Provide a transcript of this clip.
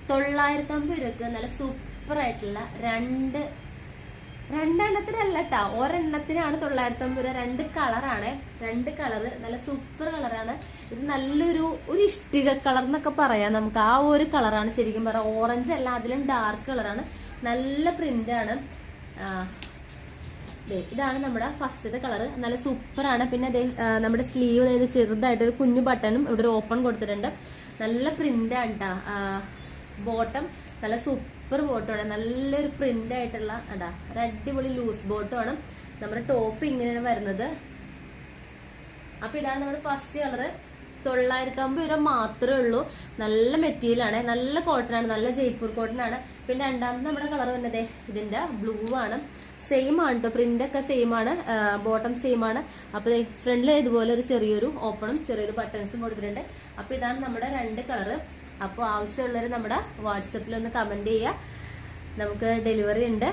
950 രൂപക്ക് നല്ല സൂപ്പർ ആയിട്ടുള്ള രണ്ടെണ്ണത്തിനല്ല കേട്ടോ, ഒരെണ്ണത്തിനാണ് 950 രൂപ. 2 കളറാണ്, 2 കളറ് നല്ല സൂപ്പർ കളറാണ്. ഇത് നല്ലൊരു ഇഷ്ടിക കളർ എന്നൊക്കെ പറയാം നമുക്ക്. ആ ഒരു കളറാണ് ശരിക്കും പറയാം. ഓറഞ്ച് അല്ല, അതിലും ഡാർക്ക് കളറാണ്. നല്ല പ്രിന്റാണ്. ഇതാണ് നമ്മുടെ ഫസ്റ്റത്തെ കളറ്, നല്ല സൂപ്പറാണ്. പിന്നെ നമ്മുടെ സ്ലീവ് അതായത് ചെറുതായിട്ടൊരു കുഞ്ഞു ബട്ടണും ഇവിടെ ഒരു ഓപ്പൺ കൊടുത്തിട്ടുണ്ട്. നല്ല പ്രിന്റാണ് കേട്ടോ. ബോട്ടം നല്ല സൂപ്പർ ബോട്ടമാണ്, നല്ലൊരു പ്രിന്റ് ആയിട്ടുള്ള ഒരു അടിപൊളി ലൂസ് ബോട്ടമാണ്. നമ്മുടെ ടോപ്പ് ഇങ്ങനെയാണ് വരുന്നത്. അപ്പൊ ഇതാണ് നമ്മുടെ ഫസ്റ്റ് കളറ്. 950 രൂപ മാത്രമേ ഉള്ളൂ. നല്ല മെറ്റീരിയൽ ആണ്, നല്ല കോട്ടൺ ആണ്, നല്ല ജയ്പൂർ കോട്ടൺ ആണ്. പിന്നെ രണ്ടാമത് നമ്മുടെ കളർ വന്നത് ഇതിന്റെ ബ്ലൂ ആണ്. സെയിം ആണ് കേട്ടോ, പ്രിന്റ് ഒക്കെ സെയിം ആണ്, ബോട്ടം സെയിം ആണ്. അപ്പൊ ഫ്രണ്ടിൽ ഇതുപോലെ ഒരു ചെറിയൊരു ഓപ്പണും ചെറിയൊരു ബട്ടൺസും കൊടുത്തിട്ടുണ്ട്. അപ്പൊ ഇതാണ് നമ്മുടെ 2 കളറ്. അപ്പോൾ ആവശ്യമുള്ളവർ നമ്മുടെ വാട്സപ്പിൽ ഒന്ന് കമന്റ് ചെയ്യുക. നമുക്ക് ഡെലിവറി ഉണ്ട്.